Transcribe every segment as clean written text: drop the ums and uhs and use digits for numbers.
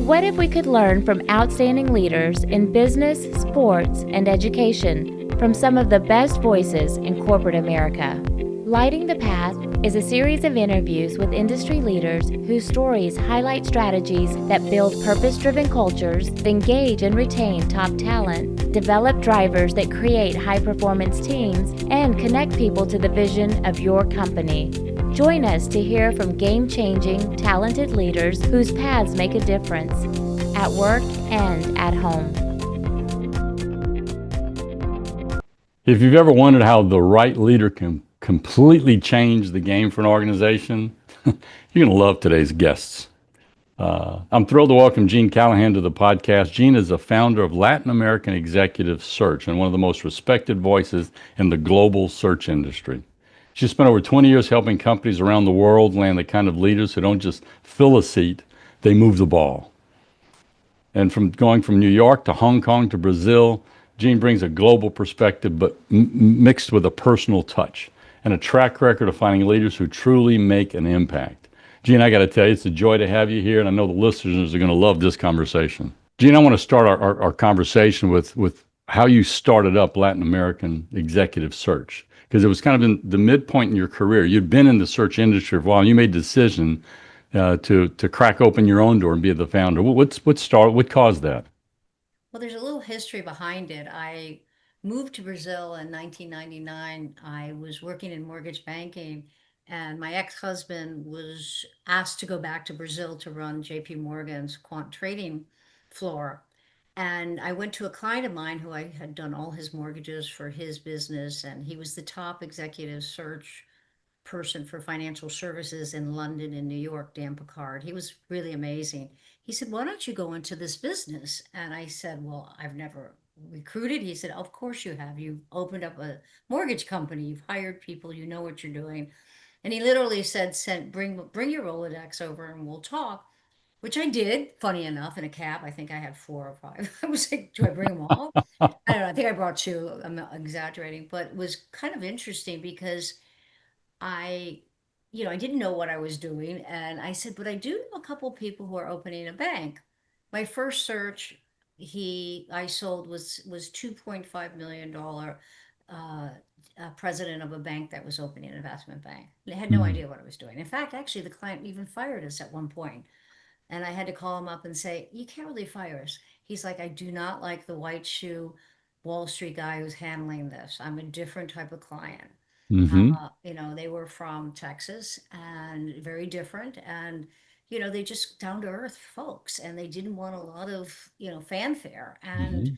What if we could learn from outstanding leaders in business, sports, and education from some of the best voices in corporate America? Lighting the Path is a series of interviews with industry leaders whose stories highlight strategies that build purpose-driven cultures, engage and retain top talent, develop drivers that create high-performance teams, and connect people to the vision of your company. Join us to hear from game-changing, talented leaders whose paths make a difference at work and at home. If you've ever wondered how the right leader can completely change the game for an organization, you're going to love today's guests. I'm thrilled to welcome Jean Callahan to the podcast. Jean is the founder of Latin American Executive Search and one of the most respected voices in the global search industry. She spent over 20 years helping companies around the world land the kind of leaders who don't just fill a seat, they move the ball. And from going from New York to Hong Kong to Brazil, Jean brings a global perspective, but mixed with a personal touch and a track record of finding leaders who truly make an impact. Jean, I got to tell you, it's a joy to have you here, and I know the listeners are going to love this conversation. Jean, I want to start our conversation with how you started up Latin American Executive Search, because it was kind of in the midpoint in your career. You'd been in the search industry for a while, and you made the decision to crack open your own door and be the founder. What caused that? Well, there's a little history behind it. I moved to Brazil in 1999. I was working in mortgage banking, and my ex-husband was asked to go back to Brazil to run JP Morgan's quant trading floor. And I went to a client of mine who I had done all his mortgages for his business, and he was the top executive search person for financial services in London and New York, Dan Picard. He was really amazing. He said, "Why don't you go into this business?" And I said, "Well, I've never recruited." He said, "Of course you have. You've opened up a mortgage company. You've hired people. You know what you're doing." And he literally said, bring your Rolodex over and we'll talk," which I did, funny enough, in a cab. I think I had four or five. I was like, do I bring them all? I don't know. I think I brought two. I'm exaggerating, but it was kind of interesting because I, I didn't know what I was doing. And I said, but I do know a couple people who are opening a bank. My first search, I sold was $2.5 million president of a bank that was opening an investment bank. I had no Mhm. idea what I was doing. In fact, actually, the client even fired us at one point. And I had to call him up and say, "You can't really fire us." He's like, "I do not like the white shoe Wall Street guy who's handling this. I'm a different type of client." Mhm. They were from Texas and very different. And, they just down to earth folks and they didn't want a lot of, fanfare. And Mhm.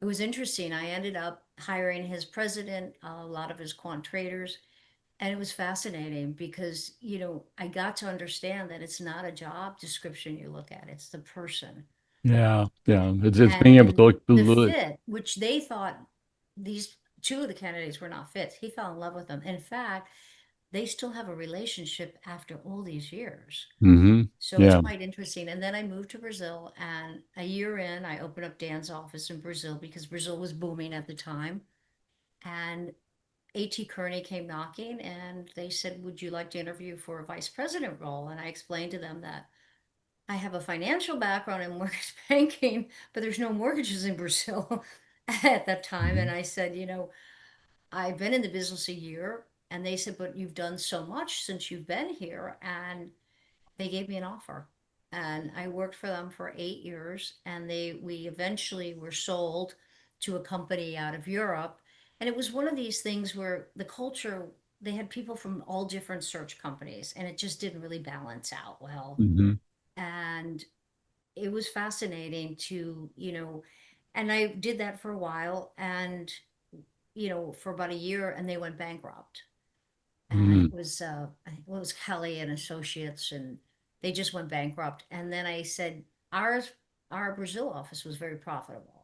it was interesting. I ended up hiring his president, a lot of his quant traders. And it was fascinating because, I got to understand that it's not a job description you look at, it's the person. Yeah, yeah. It's being able to And the look. fit, which they thought these two of the candidates were not fits, he fell in love with them. In fact, they still have a relationship after all these years. Mhm. So it's Yeah. quite interesting. And then I moved to Brazil, and a year in, I opened up Dan's office in Brazil because Brazil was booming at the time. And A.T. Kearney came knocking and they said, "Would you like to interview for a vice president role?" And I explained to them that I have a financial background in mortgage banking, but there's no mortgages in Brazil at that time. And Mhm. I said, "I've been in the business a year." And they said, "But you've done so much since you've been here." And they gave me an offer. And I worked for them for 8 years. And we eventually were sold to a company out of Europe. And it was one of these things where the culture, they had people from all different search companies, and it just didn't really balance out well. Mhm. And it was fascinating and I did that for a while and, for about a year, and they went bankrupt. And Mhm. it was, I think it was Kelly and Associates, and they just went bankrupt. And then I said, our Brazil office was very profitable.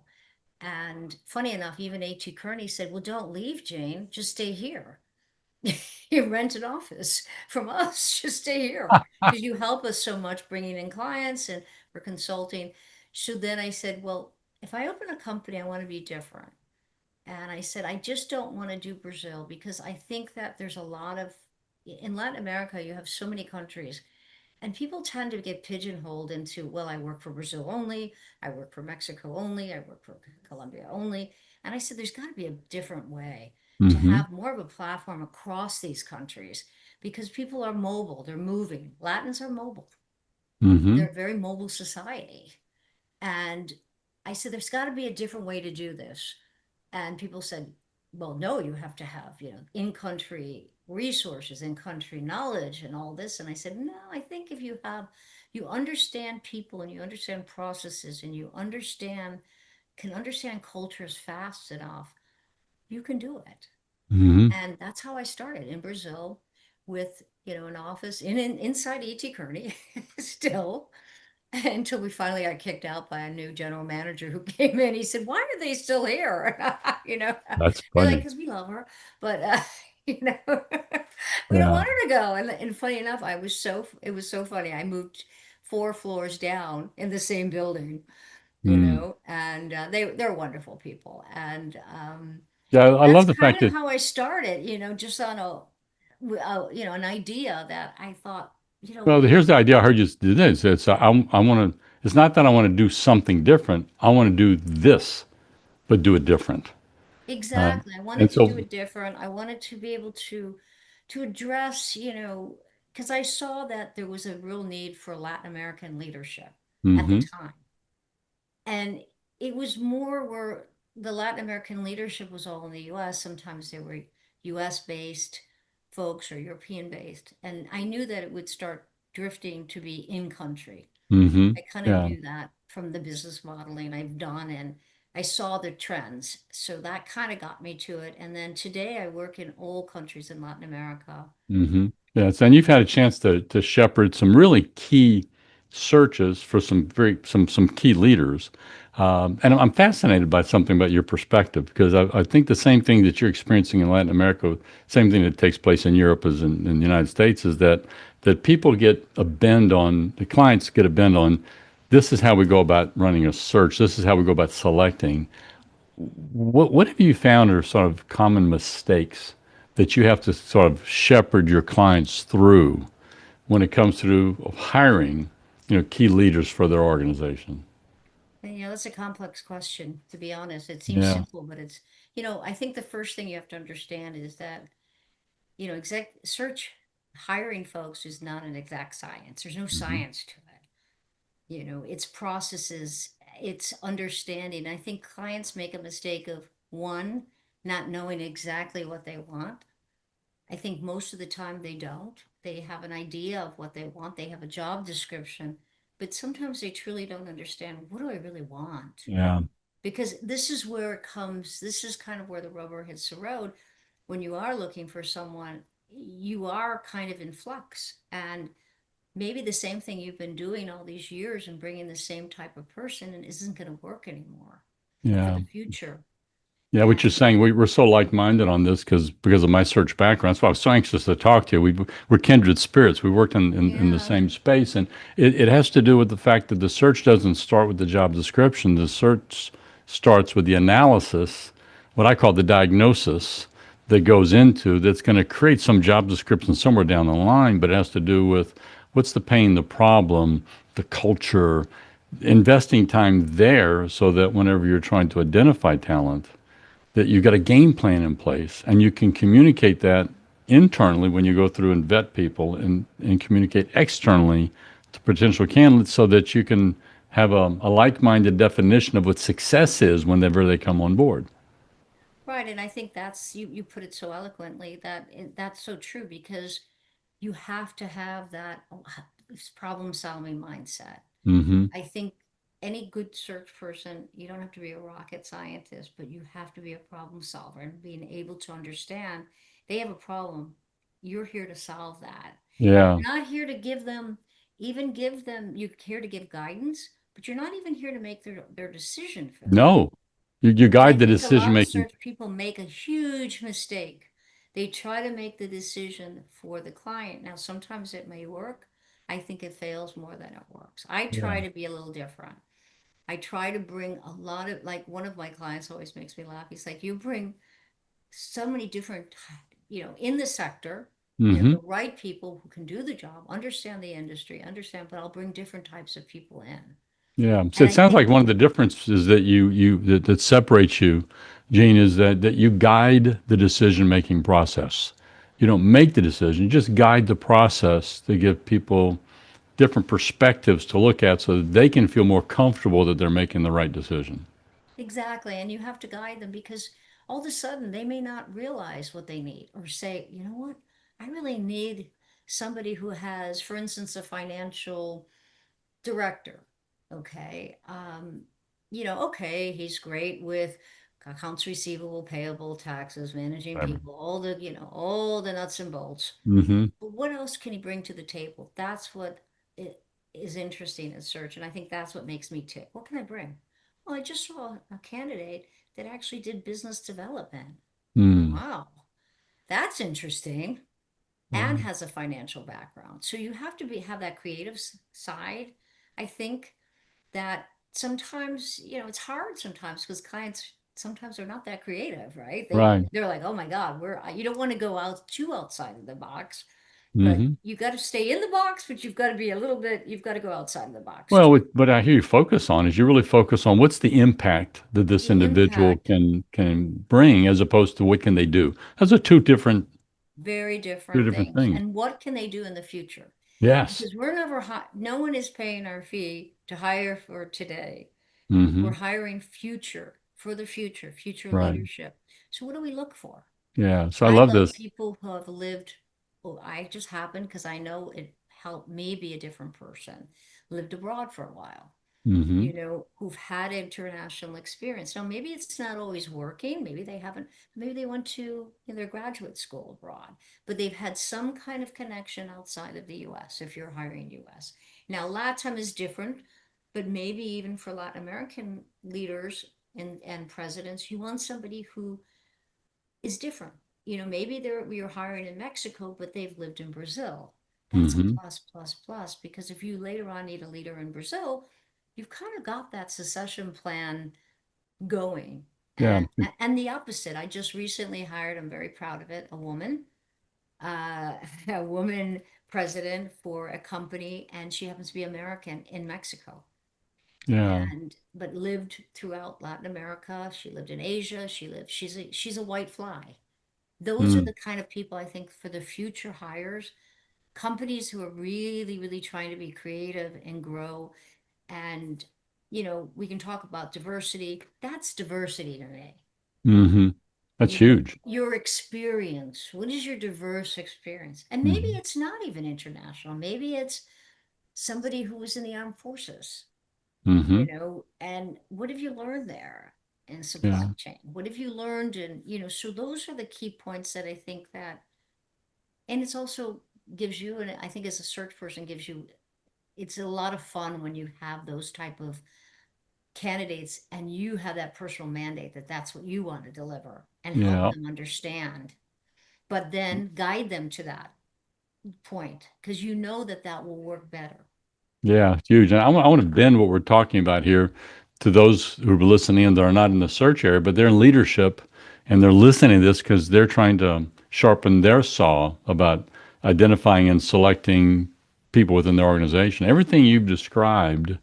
And funny enough, even A.T. Kearney said, "Well, don't leave, Jane, just stay here." You rent an office from us, just stay here because you help us so much bringing in clients and for consulting. So then I said, "Well, if I open a company, I want to be different." And I said, "I just don't want to do Brazil because I think that there's a lot of, in Latin America, you have so many countries, And people tend to get pigeonholed into, well, I work for Brazil only, I work for Mexico only, I work for Colombia only. And I said, there's got to be a different way to Mm-hmm. have more of a platform across these countries because people are mobile, they're moving. Latins are mobile, Mm-hmm. they're a very mobile society. And I said, there's got to be a different way to do this. And people said, well, no, you have to have, in-country resources, in-country knowledge and all this. And I said, no, I think if you understand people and you understand processes and can understand cultures fast enough, you can do it. Mm-hmm. And that's how I started in Brazil with, an office inside E.T. Kearney still until we finally got kicked out by a new general manager who came in. He said, "Why are they still here?" That's They're like, funny. "Because we love her," but you know, we don't Yeah. want her to go. And funny enough, it was so funny. I moved 4 floors down in the same building, Mm. and they're wonderful people. And Yeah, I that's love the kind fact of that, how I started. Just on an idea that I thought, well, we here's the idea I heard you do this. It's I want to. It's not that I want to do something different. I want to do this, but do it different. Uh, Exactly. I and wanted to do so, it different. I wanted to be able to address, because I saw that there was a real need for Latin American leadership at the hmm time. And it was more where the Latin American leadership was all in the US. Sometimes they were US based folks or European based. And I knew that it would start drifting to be in country. hmm I kind of yeah. knew that from the business modeling I've done, and I saw the trends. So that kind of got me to it. And then today I work in all countries in Latin America. hmm Yes, and you've had a chance to shepherd some really key searches for some key leaders, and I'm fascinated by something about your perspective because I think the same thing that you're experiencing in Latin America, same thing that takes place in Europe as in the United States, is that people get a bend on the clients get a bend on this is how we go about running a search. This is how we go about selecting. What have you found are sort of common mistakes that you have to sort of shepherd your clients through when it comes to hiring, key leaders for their organization? And, that's a complex question, to be honest. It seems Yeah. simple, but I think the first thing you have to understand is that, exec search hiring folks is not an exact science. There's no hmm science to it. It's processes, it's understanding. I think clients make a mistake of one, not knowing exactly what they want. I think most of the time they don't. They have an idea of what they want, they have a job description, but sometimes they truly don't understand, what do I really want? Yeah. Because this is kind of where the rubber hits the road. When you are looking for someone, you are kind of in flux. And maybe the same thing you've been doing all these years and bringing the same type of person and isn't going to work anymore for Yeah. the future. Yeah, what you're And saying, we're so like-minded on this because of my search background. That's why I was so anxious to talk to you. We're kindred spirits. We worked in the yeah, same space, and it has to do with the fact that the search doesn't start with the job description. The search starts with the analysis, what I call the diagnosis that goes into that's going to create some job description somewhere down the line, but it has to do with what's the pain, the problem, the culture, investing time there so that whenever you're trying to identify talent, that you've got a game plan in place and you can communicate that internally when you go through and vet people and communicate externally to potential candidates so that you can have a like-minded definition of what success is whenever they come on board. right. And I think you put it so eloquently that that's so true because you have to have that problem solving mindset. Mm-hmm. I think any good search person, you don't have to be a rocket scientist, but you have to be a problem solver and being able to understand they have a problem. You're here to solve that. Yeah. You're not here to you're here to give guidance, but you're not even here to make their decision for them. No. You And I guide the think a decision lot of making. search people make a huge mistake. They try to make the decision for the client. Now, sometimes it may work. I think it fails more than it works. I Yeah. try to be a little different. I try to bring a lot of, like, one of my clients always makes me laugh. He's like, you bring so many different, in the sector. Hmm. The right people who can do the job, understand the industry, understand, but I'll bring different types of people in. Yeah. So And it I sounds like think, one of the differences that that separates you, Gene, is that you guide the decision-making process. You don't make the decision, you just guide the process to give people different perspectives to look at so that they can feel more comfortable that they're making the right decision. exactly. And you have to guide them because all of a sudden they may not realize what they need or say, you know what, I really need somebody who has, for instance, a financial director. Okay. Okay, he's great with accounts receivable, payable, taxes, managing Right. people, all the nuts and bolts. Hmm. But what else can he bring to the table? That's what it is interesting in search. And I think that's what makes me tick. What can I bring? Well, I just saw a candidate that actually did business development. Mm. Wow, that's interesting and Right. has a financial background. So you have to have that creative side. I think that sometimes, it's hard sometimes because clients sometimes are not that creative, right? Right. They're like, oh my God, you don't want to go out too outside of the box, but Hmm. you got to stay in the box, but you've got to be you've got to go outside of the box Well, too. what I hear you focus on is you really focus on what's the impact that this The individual impact, can bring as opposed to what can they do. Those are very two different different things. things. And what can they do in the future? Yes. Because we're never, no one is paying our fee to hire for today. We're Hmm. hiring for the future Right. leadership. So what do we look for? Yeah. So I I love love this. people who have lived, oh, I just happened because I know it helped me be a different person, lived abroad for a while, Hmm. who've had international experience. Now, maybe it's not always working. Maybe they haven't, maybe they went to their graduate school abroad, but they've had some kind of connection outside of the US if you're hiring US. Now, LATAM is different, but maybe even for Latin American leaders and presidents, you want somebody who is different. Maybe we are hiring in Mexico, but they've lived in Brazil. That's a Hmm. plus, plus, plus, because if you later on need a leader in Brazil, you've kind of got that succession plan going. Yeah. And the opposite, I just recently hired, I'm very proud of it, uh, a woman president for a company, and she happens to be American in Mexico Yeah. and but lived throughout Latin America. She lived in Asia. She's a white fly. Those are Mm. the kind of people I think for the future hires, companies who are really, really trying to be creative and grow. And, we can talk about diversity. That's diversity to me. Hmm. That's huge. Your experience. What is your diverse experience? And maybe Hmm. it's not even international. Maybe it's somebody who was in the armed forces, Hmm. and what have you learned there in supply Yeah. chain? What have you learned so those are the key points that I think that, and it's also gives you, and I think as a search person gives you, it's a lot of fun when you have those type of candidates and you have that personal mandate that that's what you want to deliver and help Yeah. them understand, but then guide them to that point because you know that that will work better. Yeah, it's huge. And I want to bend what we're talking about here to those who are listening in that are not in the search area, but they're in leadership and they're listening to this because they're trying to sharpen their saw about identifying and selecting people within their organization. Everything you've described,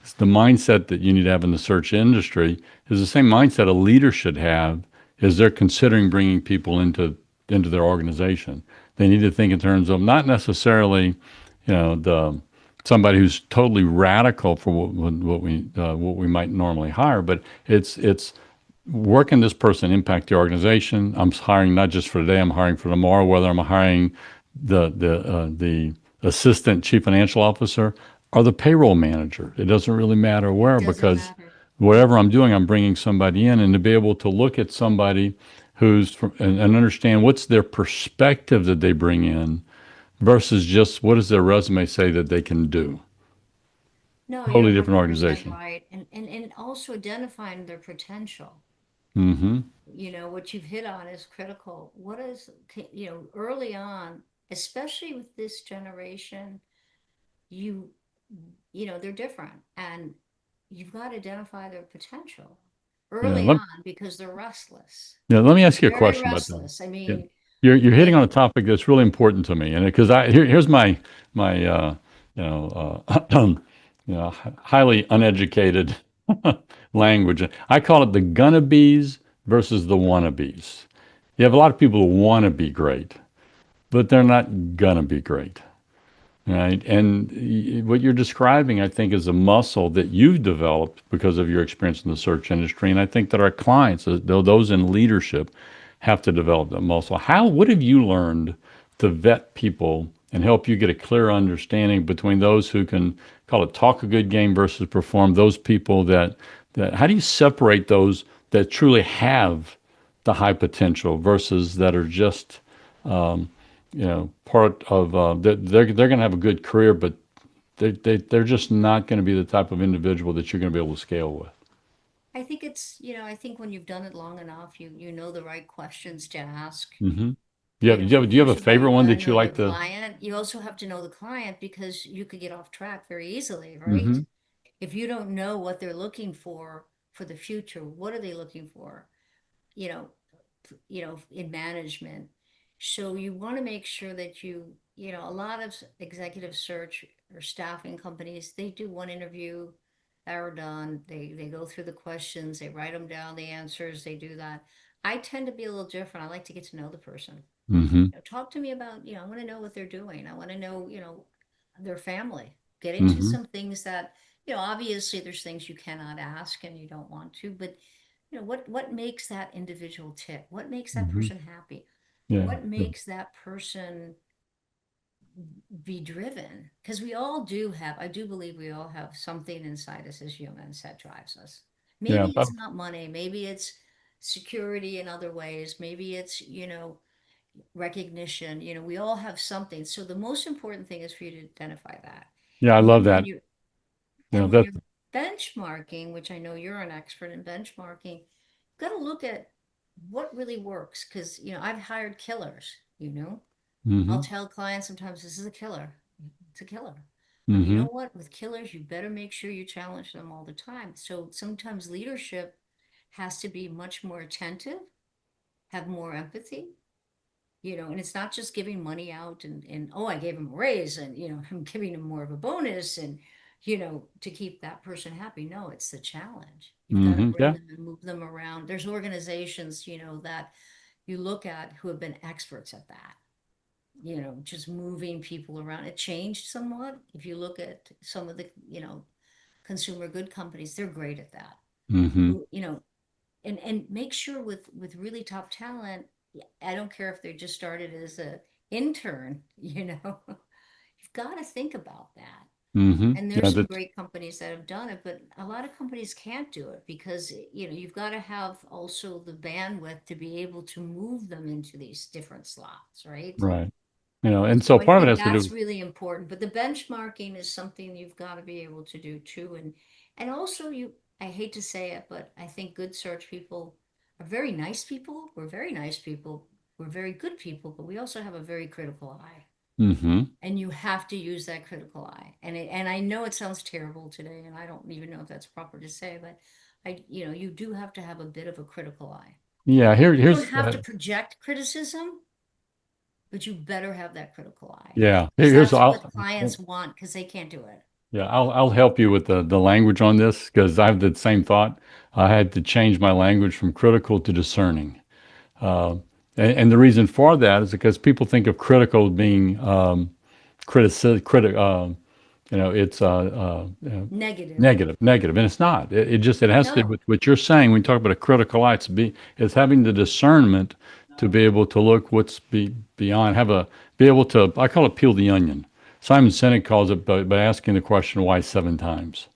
it's the mindset that you need to have in the search industry is the same mindset a leader should have as they're considering bringing people into their organization. They need to think in terms of not necessarily, the somebody who's totally radical for what we might normally hire, but it's where can this person impact the organization? I'm hiring not just for today. I'm hiring for tomorrow. Whether I'm hiring the assistant chief financial officer or the payroll manager, it doesn't really matter It where doesn't because matter. whatever I'm doing, I'm bringing somebody in, and to be able to look at somebody who's from, and understand what's their perspective that they bring in versus just what does their resume say that they can do. No, you're Totally different 100% organization. right. And also identifying their potential. Mm-hmm. What you've hit on is critical. What is, early on, especially with this generation, you, they're different and you've got to identify their potential Yeah. early on because they're restless. Let me ask you a Very question about that. restless. I Yeah. mean, You're hitting And on a topic that's really important to me, and because here's my you know highly uneducated language. I call it the gonna bees versus the wannabes. You have a lot of people who want to be great, but they're not gonna be great. Right. And what you're describing, I think, is a muscle that you've developed because of your experience in the search industry. And I think that our clients, those in leadership, have to develop that muscle. What have you learned to vet people and help you get a clear understanding between those who can call it talk a good game versus perform, those people how do you separate those that truly have the high potential versus that are just, part of they're going to have a good career, but they're just not going to be the type of individual that you're going to be able to scale with. I think I think when you've done it long enough, you know the right questions to ask. Hmm. Do you have a First of all, favorite you one got to that you know the like to? client. You also have to know the client because you could get off track very easily, right? Hmm. If you don't know what they're looking for the future, what are they looking for? You know, in management. So you want to make sure that a lot of executive search or staffing companies, they do one interview, they're done. They go through the questions, they write them down, the answers, they do that. I tend to be a little different. I like to get to know the person. Hmm. Talk to me about, I want to know what they're doing. I want to know, their family. Get into Hmm. some things that, obviously there's things you cannot ask and you don't want to, but what makes that individual tick? What makes that Hmm. person happy? Yeah. What makes that person be driven? Because we all do have, I do believe we all have something inside us as humans that drives us. Yeah. Maybe it's not money, maybe it's security in other ways, maybe it's, recognition. We all have something. So the most important thing is for you to identify that. Yeah. I And love then that. when That. you're benchmarking, which I know you're an expert in benchmarking, you've got to look at what really works. Because, I've hired killers, I'll Hmm. tell clients sometimes this is a killer. It's a killer. But you know Hmm. what? With killers, you better make sure you challenge them all the time. So sometimes leadership has to be much more attentive, have more empathy, and it's not just giving money out and oh, I gave him a raise and, I'm giving him more of a bonus and, to keep that person happy. No, it's the challenge. You've got to Hmm. bring Yeah. them and move them around. There's organizations, that you look at who have been experts at that, just moving people around. It changed somewhat. If you look at some of the, consumer good companies, they're great at that. Hmm. You know, and make sure with really top talent, I don't care if they just started as a intern, you've got to think about that. Hmm. And Yeah. there's some great companies that have done it, but a lot of companies can't do it because you've got to have also the bandwidth to be able to move them into these different slots, right? Right. And so So I part of it think has to that's do. really important. But the benchmarking is something you've got to be able to do too. And also I hate to say it, but I think good search people are very nice people. We're very nice people. We're very good people, but we also have a very critical eye. Hmm. And you have to use that critical eye. And I know it sounds terrible today, and I don't even know if that's proper to say, but you do have to have a bit of a critical eye. Yeah. You don't Here's have to project criticism, but you better have that critical eye yeah. because Here's that's I'll what clients want because they can't do it. Yeah, I'll help you with the language on this because I have the same thought. I had to change my language from critical to discerning. Uh, and the reason for that is because people think of critical being it's Negative. negative, and it's not. It has to No, with what you're saying when you talk about a critical eye. It's having the discernment to be able to look what's beyond, be able to. I call it peel the onion. Simon Sinek calls it by asking the question why 7 times.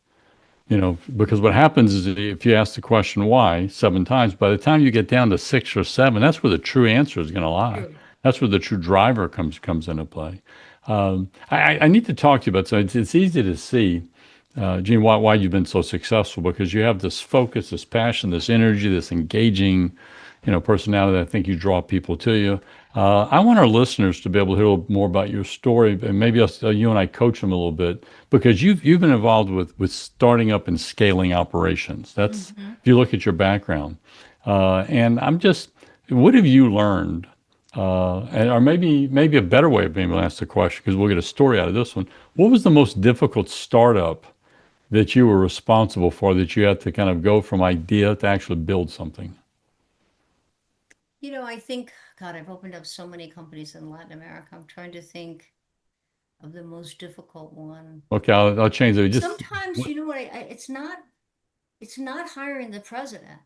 Because what happens is if you ask the question why 7 times, by the time you get down to 6 or 7, that's where the true answer is going to lie. true. That's where the true driver comes into play. I need to talk to you about so it's easy to see, Gene, why you've been so successful because you have this focus, this passion, this energy, this engaging, personality that I think you draw people to you. I want our listeners to be able to hear a little more about your story, and maybe you and I coach them a little bit because you've been involved with starting up and scaling operations. That's Hmm. if you look at your background, and what have you learned or maybe a better way of being able to ask the question, because we'll get a story out of this one. What was the most difficult startup that you were responsible for that you had to kind of go from idea to actually build something? I think, God, I've opened up so many companies in Latin America. I'm trying to think of the most difficult one. Okay, I'll change it. Just Sometimes, you know what, it's not hiring the president.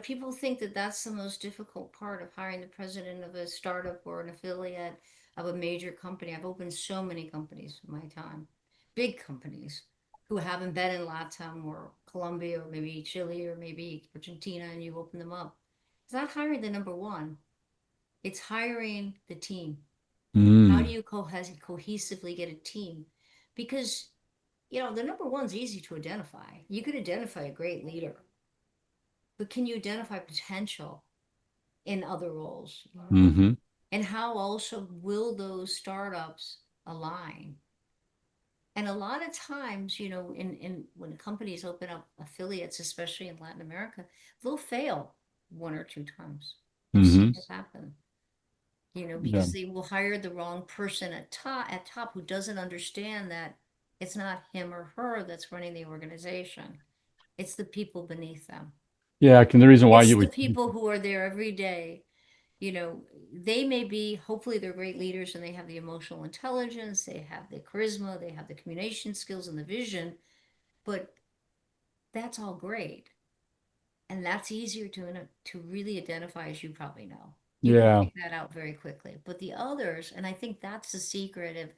People think that that's the most difficult part of hiring the president of a startup or an affiliate of a major company. I've opened so many companies in my time, big companies who haven't been in Latam or Colombia or maybe Chile or maybe Argentina, and you open them up. It's not hiring the number one, it's hiring the team. How do mm, you cohesively get a team? Because, the number one's easy to identify. You could identify a great leader, but can you identify potential in other roles, mm-hmm, and how also will those startups align? And a lot of times, in when companies open up affiliates, especially in Latin America, they'll fail one or two times. I've seen mm-hmm. it happen, Yeah, because they will hire the wrong person at top who doesn't understand that it's not him or her that's running the organization. It's the people beneath them. yeah. The reason why It's you the would, people who are there every day. They may be, hopefully, they're great leaders and they have the emotional intelligence, they have the charisma, they have the communication skills and the vision, but that's all great. And that's easier to really identify, as you probably know. You can yeah, pick that out very quickly. But the others, and I think that's the secret of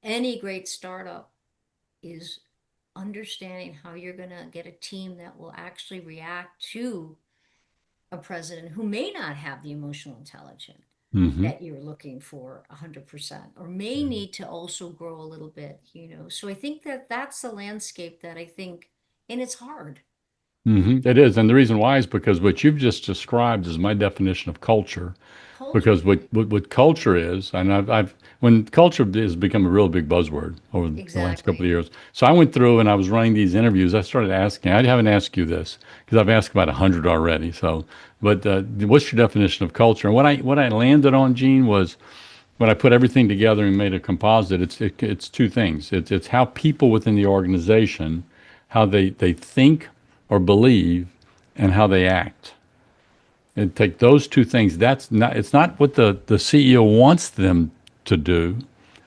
any great startup, is understanding how you're going to get a team that will actually react to a president who may not have the emotional intelligence mm-hmm. that you're looking for 100%, or may need to also grow a little bit. So I think that that's the landscape that I think, and it's hard. It is. And the reason why is because what you've just described is my definition of culture. Culture, Because what culture is, and when culture has become a real big buzzword over the last couple of exactly. years. So I went through and I was running these interviews. I started asking, I haven't asked you this because I've asked about 100 already. So, but what's your definition of culture? And what I landed on, Gene, was when I put everything together and made a composite, it's two things. It's how people within the organization, how they think or believe, and how they act. And take those two things. That's not. It's not what the CEO wants them to do,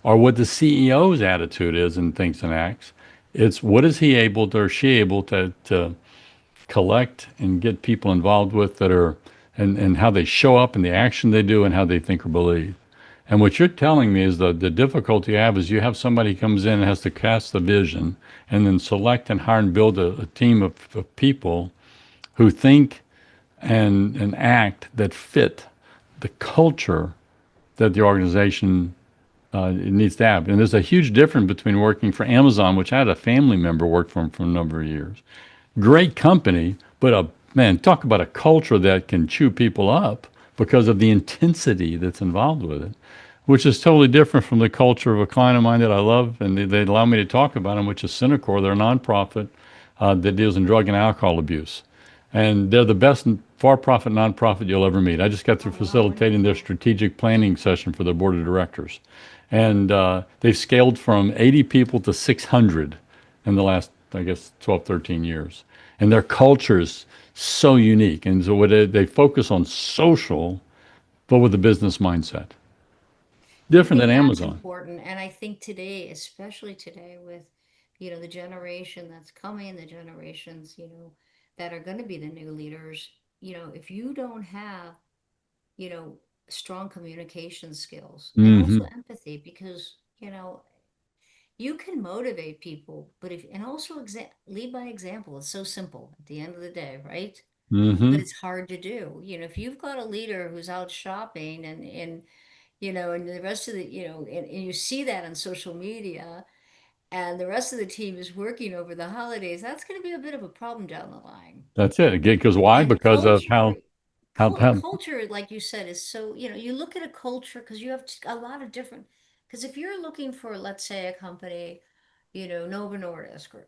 or what the CEO's attitude is and thinks and acts. It's what is he able to or she able to collect and get people involved with that are and how they show up and the action they do and how they think or believe. And what you're telling me is the difficulty you have is you have somebody comes in and has to cast the vision and then select and hire and build a team of people who think and act that fit the culture that the organization needs to have. And there's a huge difference between working for Amazon, which I had a family member work for a number of years. Great company, but man, talk about a culture that can chew people up because of the intensity that's involved with it, which is totally different from the culture of a client of mine that I love and they allow me to talk about them, which is Cinecor. They're a nonprofit that deals in drug and alcohol abuse. And they're the best for-profit nonprofit you'll ever meet. I just got through Oh, wow, facilitating their wonderful. strategic planning session for their board of directors. And they've scaled from 80 people to 600 in the last, I guess, 12, 13 years. And their culture is so unique. And so they focus on social, but with a business mindset. I Different than think that's Amazon. important. And I think today, especially today, with, the generation that's coming, the generations, that are going to be the new leaders, if you don't have, you know, strong communication skills and also Hmm. empathy, because, you can motivate people, but and also lead by example. It's so simple at the end of the day, right? But Hmm. it's hard to do. If you've got a leader who's out shopping and the rest of and you see that on social media, and the rest of the team is working over the holidays, that's going to be a bit of a problem down the line. That's it. Again, because why? And Because of culture, how culture, like you said, is so, you look at a culture because you have a lot of different, because if you're looking for, let's say, a company, Nova Nordisk, or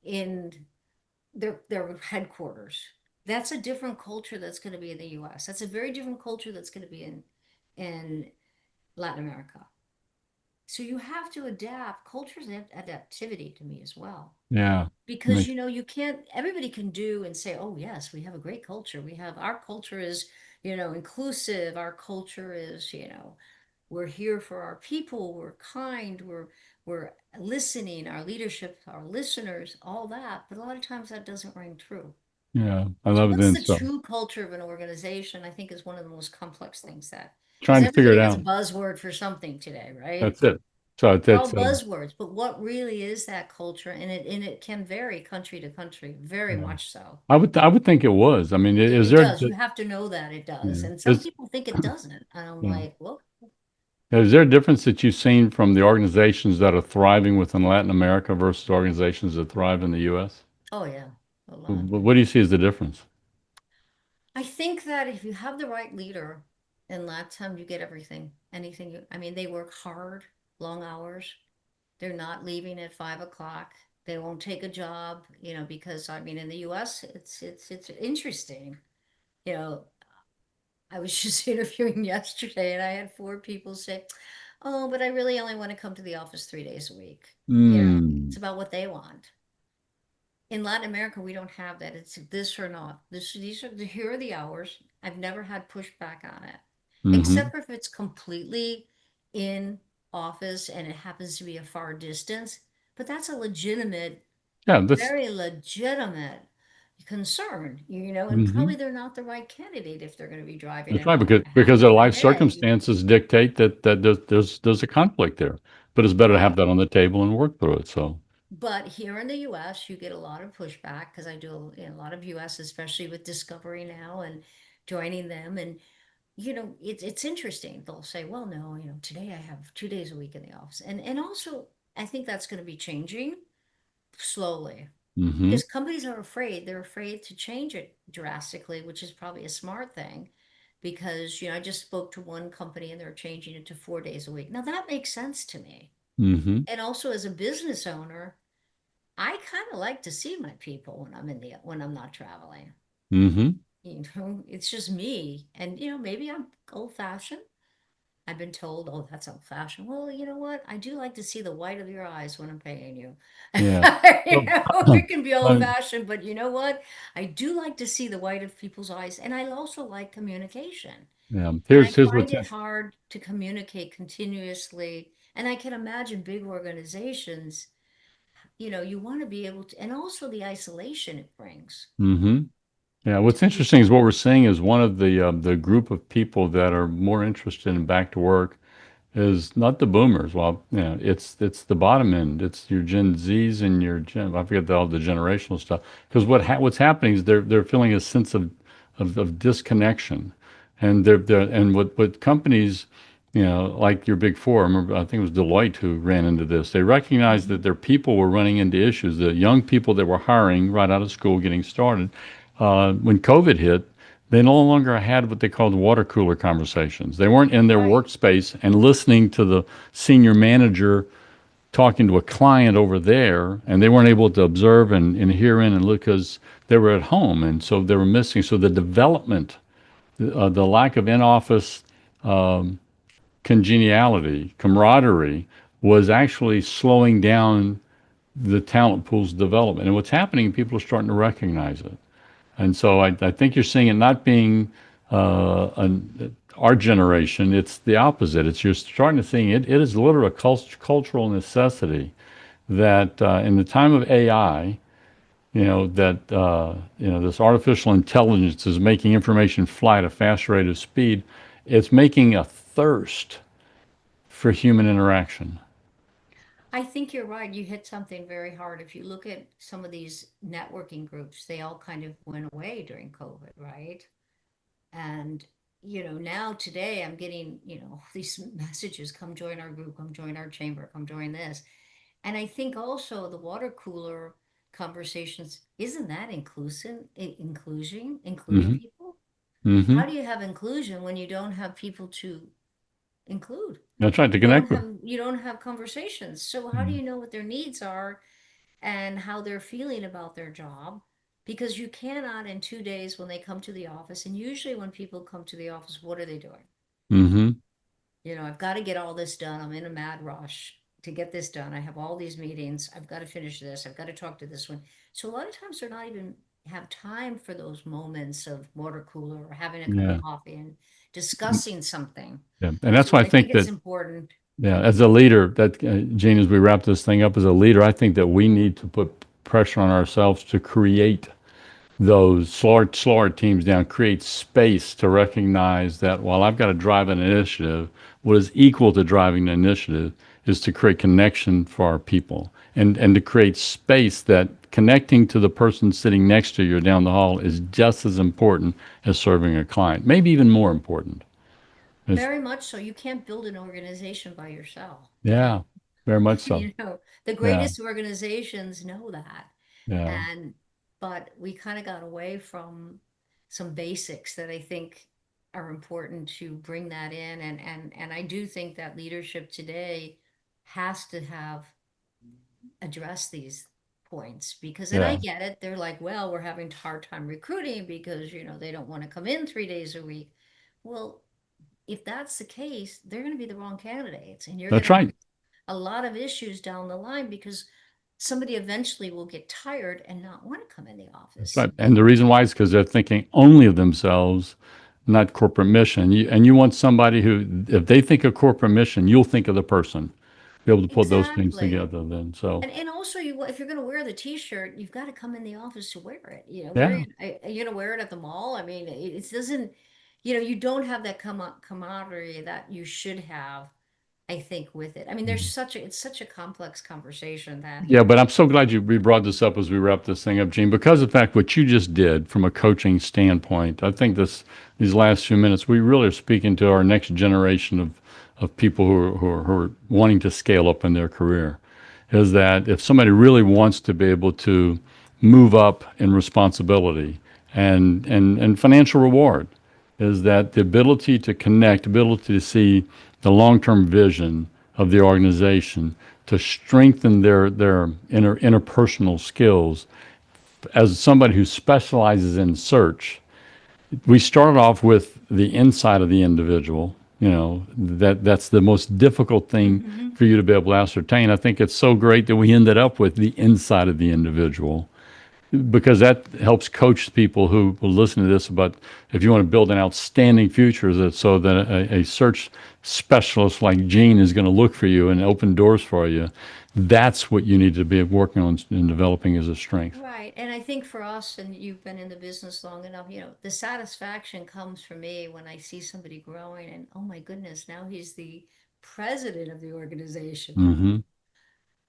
in their headquarters. That's a different culture that's going to be in the US. That's a very different culture that's going to be in Latin America. So you have to adapt. Culture's adaptivity to me as well. Yeah. Because Makes, you can't, everybody can do and say, oh yes, we have a great culture. We have, our culture is, inclusive. Our culture is, we're here for our people, we're kind, we're listening, our leadership, our listeners, all that. But a lot of times that doesn't ring true. yeah. I So love it what's then. the So true culture of an organization? I think is one of the most complex things, that because trying to figure it everybody has a out. buzzword for something today, right? That's it. So They're all that's, buzzwords, but what really is that culture? And it can vary country to country, very yeah. much so. I would think it was. I mean, is It there, does. You have to know that it does. yeah, And some people think it doesn't. And I'm yeah. like, well, Is there a difference that you've seen from the organizations that are thriving within Latin America versus organizations that thrive in the U.S.? oh yeah, a lot. What do you see as the difference? I think that if you have the right leader in Latam, you get everything, anything I mean, they work hard, long hours. They're not leaving at 5 o'clock. They won't take a job, because I mean, in the US, it's interesting. You know, I was just interviewing yesterday and I had four people say, oh, but I really only want to come to the office 3 days a week. It's Mm, about what they want. In Latin America, we don't have that. It's this or not. Here are the hours. I've never had pushback on it, hmm. except for if it's completely in office and it happens to be a far distance. But that's a legitimate, Yeah, this, very legitimate concern, and probably hmm. they're not the right candidate if they're going to be driving That's an right, hour and a half because their every life day. circumstances dictate that there's a conflict there. But it's better to have Right. that on the table and work through it. So, But here in the US, you get a lot of pushback because I do a lot of US, especially with Discovery now and joining them. And, it's interesting. They'll say, well, no, today I have 2 days a week in the office. And also, I think that's going to be changing slowly hmm. because companies are afraid. They're afraid to change it drastically, which is probably a smart thing because, I just spoke to one company and they're changing it to 4 days a week. Now that makes sense to me. Hmm. And also as a business owner, I kind of like to see my people when I'm not traveling. Hmm. It's just me. And maybe I'm old fashioned. I've been told, oh, that's old fashioned. Well, you know what? I do like to see the white of your eyes when I'm paying you. Yeah. So, It can be old I- fashioned, but you know what? I do like to see the white of people's eyes. And I also like communication. yeah. And I Here's find what's it interesting. hard to communicate continuously. And I can imagine big organizations, you want to be able to, and also the isolation it brings Hmm. Yeah, to what's be. interesting is what we're seeing is one of the group of people that are more interested in back to work is not the boomers. Well, it's the bottom end. It's your Gen Zs and your Gen, I forget all the generational stuff. Because what's happening is they're feeling a sense of disconnection, and what companies, like your big four. I remember, I think it was Deloitte who ran into this. They recognized that Mhm. their people were running into issues. The young people that were hiring right out of school, getting started, when COVID hit, they no longer had what they called water cooler conversations. They weren't in their Right. workspace and listening to the senior manager talking to a client over there, and they weren't able to observe and hear in and look because they were at home, and so they were missing. So the development, the lack of in-office congeniality, camaraderie, was actually slowing down the talent pool's development. And what's happening, people are starting to recognize it. And so I think you're seeing it not being our generation. It's the opposite. It's you're starting to see it. It is literally a cultural necessity that in the time of AI, this artificial intelligence is making information fly at a fast rate of speed. It's making a thirst for human interaction. I think you're right. You hit something very hard. If you look at some of these networking groups, they all kind of went away during COVID, right? And, now today I'm getting, these messages, come join our group, come join our chamber, come join this. And I think also the water cooler conversations, isn't that including Hmm. people? Hmm. How do you have inclusion when you don't have people to include? That's right, to You don't connect with. have you don't have conversations. So how do Mm. you know what their needs are and how they're feeling about their job? because you cannot in 2 days when they come to the office. And usually when people come to the office, what are they doing? Mm-hmm. I've got to get all this done. I'm in a mad rush to get this done. I have all these meetings. I've got to finish this. I've got to talk to this one. So a lot of times they're not even have time for those moments of water cooler or having a cup of Yeah. coffee and discussing something. Yeah. And that's So why I I think think it's that, important. yeah, as a leader, that Gene, as we wrap this thing up, as a leader, I think that we need to put pressure on ourselves to create those, slow our teams down, create space to recognize that while I've got to drive an initiative, what is equal to driving an initiative is to create connection for our people, and to create space that connecting to the person sitting next to you down the hall is just as important as serving a client, maybe even more important. It's, Very much so. You can't build an organization by yourself. yeah, very much so. The Yeah, greatest organizations know that. yeah, And but we kind of got away from some basics that I think are important to bring that in. And I do think that leadership today has to have addressed these points because, and I yeah. get it, they're like, well, we're having a hard time recruiting because they don't want to come in 3 days a week. Well, if that's the case, they're going to be the wrong candidates, and you're going That's to have right. a lot of issues down the line because somebody eventually will get tired and not want to come in the That's office. right. And the reason why is because they're thinking only of themselves, not corporate mission. And you want somebody who, if they think of corporate mission, you'll think of the person. Be able to put those things Exactly. together then. So, And also, if you're going to wear the t-shirt, you've got to come in the office to wear it. yeah. Are you going to wear it at the mall? I mean, it doesn't, you don't have that camaraderie that you should have, I think, with it. I mean, it's such a complex conversation that, Yeah, but I'm so glad we brought this up as we wrap this thing up, Gene, because of the fact what you just did from a coaching standpoint. I think these last few minutes, we really are speaking to our next generation of people who are wanting to scale up in their career. Is that if somebody really wants to be able to move up in responsibility and financial reward, is that the ability to connect, ability to see the long-term vision of the organization, to strengthen their interpersonal skills. As somebody who specializes in search, we started off with the inside of the individual. That's the most difficult thing Mhm. for you to be able to ascertain. I think it's so great that we ended up with the inside of the individual because that helps coach people who will listen to this about if you want to build an outstanding future, so that a search specialist like Gene is going to look for you and open doors for you. That's what you need to be working on and developing as a strength. Right. And I think for us, and you've been in the business long enough, the satisfaction comes for me when I see somebody growing and, oh my goodness, now he's the president of the organization. Hmm.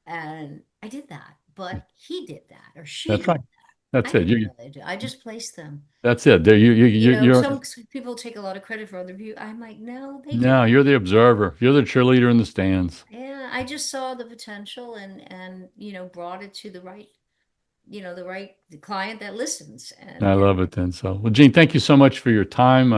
And I did that, but he did that or she That's did right. that. That's I it. didn't really do. I just placed them. That's it. There, you're Some people take a lot of credit for other people. I'm like, no, they did no, that. you're the observer. You're the cheerleader in the stands. Yeah, I just saw the potential and brought it to the client that listens. I And love it then. So, well, Gene, thank you so much for your time.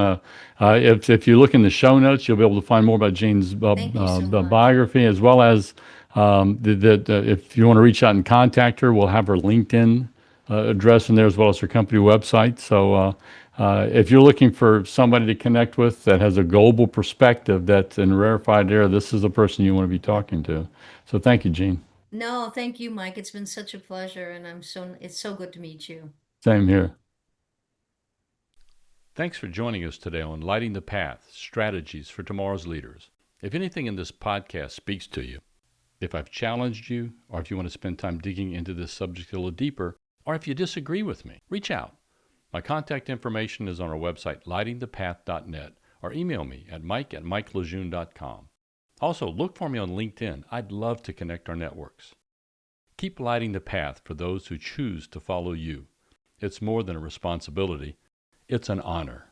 If you look in the show notes, you'll be able to find more about Gene's thank you so much. biography, as well as if you want to reach out and contact her, we'll have her LinkedIn address in there, as well as her company website. So, if you're looking for somebody to connect with that has a global perspective that's in rarefied air, this is the person you want to be talking to. So, thank you, Gene. No, thank you, Mike. It's been such a pleasure, and it's so good to meet you. Same here. Thanks for joining us today on Lighting the Path, Strategies for Tomorrow's Leaders. If anything in this podcast speaks to you, if I've challenged you, or if you want to spend time digging into this subject a little deeper, or if you disagree with me, reach out. My contact information is on our website, lightingthepath.net, or email me at mike@mikelejeune.com. Also, look for me on LinkedIn. I'd love to connect our networks. Keep lighting the path for those who choose to follow you. It's more than a responsibility. It's an honor.